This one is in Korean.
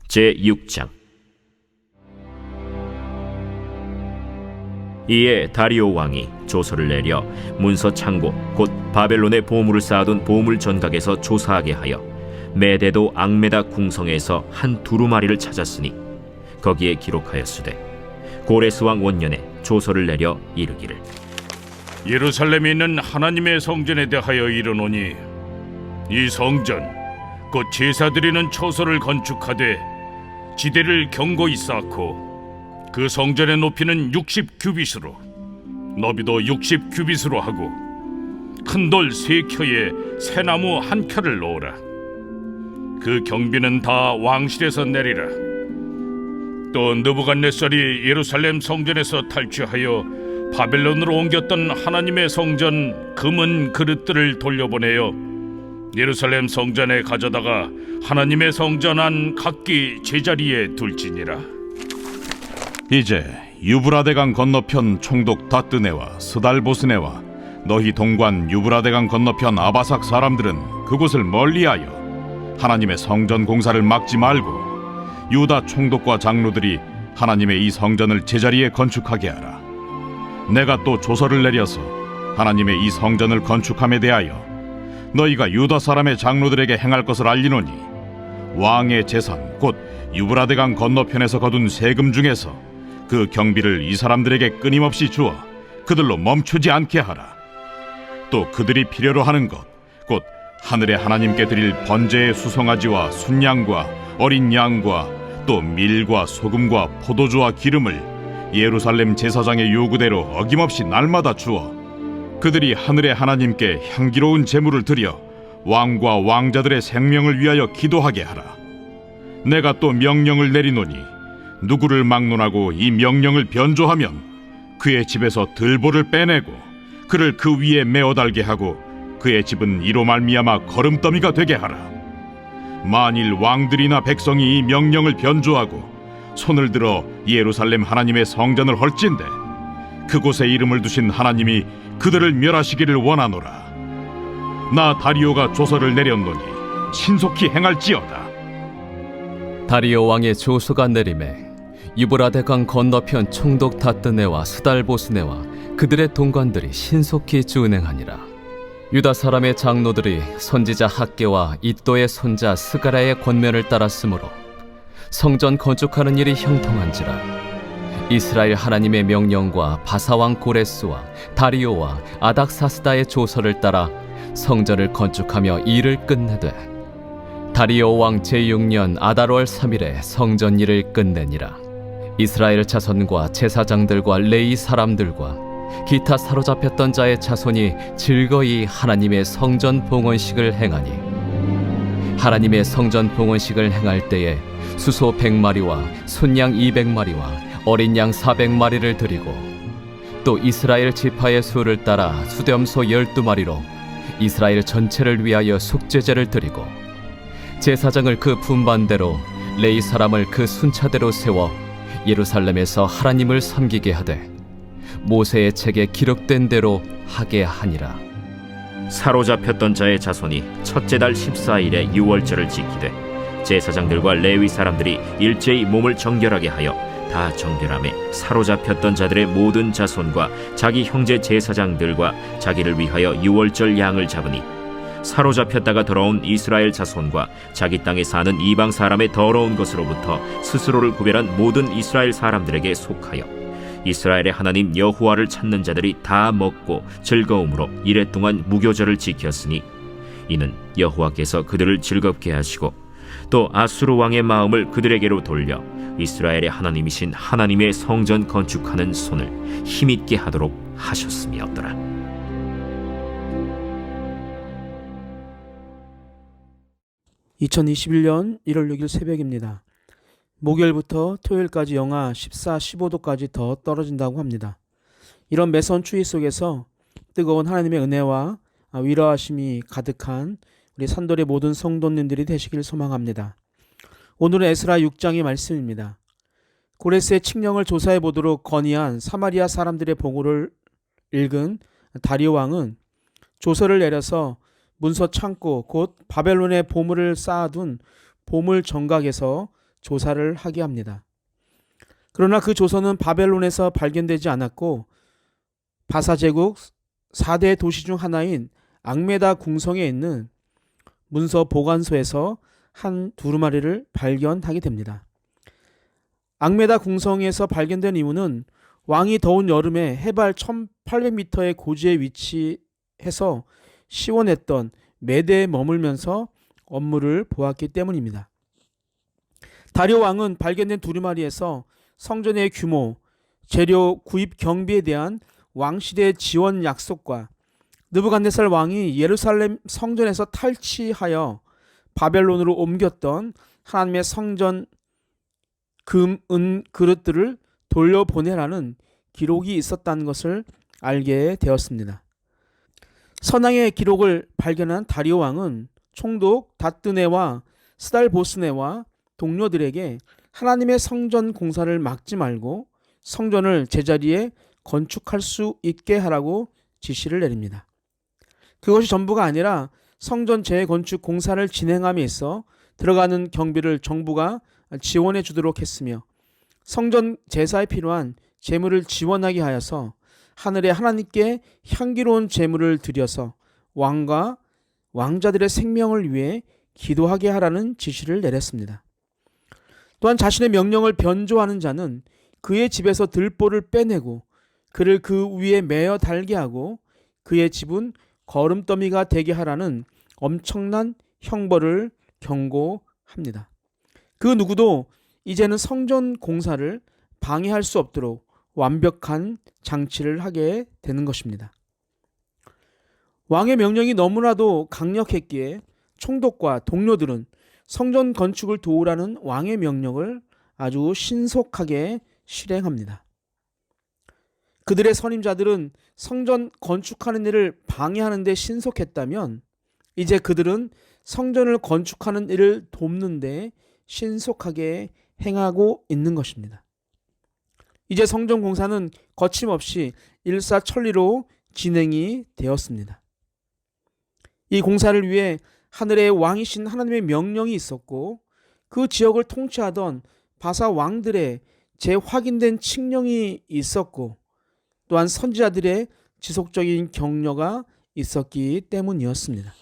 제6장. 이에 다리오 왕이 조서를 내려 문서 창고 곧 바벨론에 보물을 쌓아둔 보물 전각에서 조사하게 하여 메데도 앙메다 궁성에서 한 두루마리를 찾았으니 거기에 기록하였으되 고레스 왕 원년에 조서를 내려 이르기를, 예루살렘에 있는 하나님의 성전에 대하여 이르노니 이 성전 곧 제사 드리는 처소를 건축하되 지대를 견고히 쌓고 그 성전의 높이는 60규빗으로 너비도 60규빗으로 하고 큰 돌 3켜에 새나무 1켜를 놓으라. 그 경비는 다 왕실에서 내리라. 또 느부갓네살이 예루살렘 성전에서 탈취하여 바벨론으로 옮겼던 하나님의 성전 금은 그릇들을 돌려보내어 예루살렘 성전에 가져다가 하나님의 성전 안 각기 제자리에 둘지니라. 이제 유브라데강 건너편 총독 다뜨네와 스달보스네와 너희 동관 유브라데강 건너편 아바삭 사람들은 그곳을 멀리하여 하나님의 성전 공사를 막지 말고 유다 총독과 장로들이 하나님의 이 성전을 제자리에 건축하게 하라. 내가 또 조서를 내려서 하나님의 이 성전을 건축함에 대하여 너희가 유다 사람의 장로들에게 행할 것을 알리노니 왕의 재산 곧 유브라데강 건너편에서 거둔 세금 중에서 그 경비를 이 사람들에게 끊임없이 주어 그들로 멈추지 않게 하라. 또 그들이 필요로 하는 것 곧 하늘의 하나님께 드릴 번제의 수송아지와 순양과 어린 양과 또 밀과 소금과 포도주와 기름을 예루살렘 제사장의 요구대로 어김없이 날마다 주어 그들이 하늘의 하나님께 향기로운 제물을 드려 왕과 왕자들의 생명을 위하여 기도하게 하라. 내가 또 명령을 내리노니 누구를 막론하고 이 명령을 변조하면 그의 집에서 들보를 빼내고 그를 그 위에 메어 달게 하고 그의 집은 이로 말미암아 거름더미가 되게 하라. 만일 왕들이나 백성이 이 명령을 변조하고 손을 들어 예루살렘 하나님의 성전을 헐진대 그곳에 이름을 두신 하나님이 그들을 멸하시기를 원하노라. 나 다리오가 조서를 내렸노니 신속히 행할지어다. 다리오 왕의 조서가 내림에 유브라데강 건너편 총독 다뜨네와 스달보스네와 그들의 동관들이 신속히 준행하니라. 유다 사람의 장로들이 선지자 학개와 이또의 손자 스가랴의 권면을 따랐으므로 성전 건축하는 일이 형통한지라. 이스라엘 하나님의 명령과 바사왕 고레스와 다리오와 아닥사스다의 조서를 따라 성전을 건축하며 일을 끝내되 다리오 왕 제6년 아달월 3일에 성전 일을 끝내니라. 이스라엘 자손과 제사장들과 레위 사람들과 기타 사로잡혔던 자의 자손이 즐거이 하나님의 성전 봉헌식을 행하니 하나님의 성전 봉헌식을 행할 때에 수소 100마리와 순양 200마리와 어린 양 400마리를 드리고 또 이스라엘 지파의 수를 따라 수렴소 12마리로 이스라엘 전체를 위하여 속죄제를 드리고 제사장을 그 분반대로 레위 사람을 그 순차대로 세워 예루살렘에서 하나님을 섬기게 하되 모세의 책에 기록된 대로 하게 하니라. 사로잡혔던 자의 자손이 첫째 달 14일에 유월절을 지키되 제사장들과 레위 사람들이 일제히 몸을 정결하게 하여 다 정결함에 사로잡혔던 자들의 모든 자손과 자기 형제 제사장들과 자기를 위하여 유월절 양을 잡으니 사로잡혔다가 돌아온 이스라엘 자손과 자기 땅에 사는 이방 사람의 더러운 것으로부터 스스로를 구별한 모든 이스라엘 사람들에게 속하여 이스라엘의 하나님 여호와를 찾는 자들이 다 먹고 즐거움으로 이레 동안 무교절을 지켰으니 이는 여호와께서 그들을 즐겁게 하시고 또 아수르 왕의 마음을 그들에게로 돌려 이스라엘의 하나님이신 하나님의 성전 건축하는 손을 힘있게 하도록 하셨음이었더라. (2021년 1월 6일) 새벽입니다. 목요일부터 토요일까지 영하 14, 15도까지 더 떨어진다고 합니다. 이런 매서운 추위 속에서 뜨거운 하나님의 은혜와 위로하심이 가득한 우리 산돌의 모든 성도님들이 되시길 소망합니다. 오늘은 에스라 6장의 말씀입니다. 고레스의 칙령을 조사해 보도록 건의한 사마리아 사람들의 보고를 읽은 다리오 왕은 조서를 내려서 문서 창고 곧 바벨론의 보물을 쌓아둔 보물 정각에서 조사를 하게 합니다. 그러나 그 조서는 바벨론에서 발견되지 않았고 바사 제국 4대 도시 중 하나인 앙메다 궁성에 있는 문서 보관소에서 한 두루마리를 발견하게 됩니다. 앙메다 궁성에서 발견된 이유는 왕이 더운 여름에 해발 1800m의 고지에 위치해서 시원했던 메대에 머물면서 업무를 보았기 때문입니다. 다리오 왕은 발견된 두루마리에서 성전의 규모, 재료 구입 경비에 대한 왕실의 지원 약속과 느부갓네살 왕이 예루살렘 성전에서 탈취하여 바벨론으로 옮겼던 하나님의 성전 금, 은 그릇들을 돌려보내라는 기록이 있었다는 것을 알게 되었습니다. 선왕의 기록을 발견한 다리오 왕은 총독 다뜨네와 스달보스네와 동료들에게 하나님의 성전 공사를 막지 말고 성전을 제자리에 건축할 수 있게 하라고 지시를 내립니다. 그것이 전부가 아니라 성전 재건축 공사를 진행함에 있어 들어가는 경비를 정부가 지원해 주도록 했으며 성전 제사에 필요한 제물을 지원하게 하여서 하늘의 하나님께 향기로운 제물을 드려서 왕과 왕자들의 생명을 위해 기도하게 하라는 지시를 내렸습니다. 또한 자신의 명령을 변조하는 자는 그의 집에서 들보를 빼내고 그를 그 위에 매어 달게 하고 그의 집은 거름더미가 되게 하라는 엄청난 형벌을 경고합니다. 그 누구도 이제는 성전 공사를 방해할 수 없도록 완벽한 장치를 하게 되는 것입니다. 왕의 명령이 너무나도 강력했기에 총독과 동료들은 성전 건축을 도우라는 왕의 명령을 아주 신속하게 실행합니다. 그들의 선임자들은 성전 건축하는 일을 방해하는 데 신속했다면 이제 그들은 성전을 건축하는 일을 돕는 데 신속하게 행하고 있는 것입니다. 이제 성전 공사는 거침없이 일사천리로 진행이 되었습니다. 이 공사를 위해 하늘의 왕이신 하나님의 명령이 있었고 그 지역을 통치하던 바사 왕들의 재확인된 칙령이 있었고 또한 선지자들의 지속적인 격려가 있었기 때문이었습니다.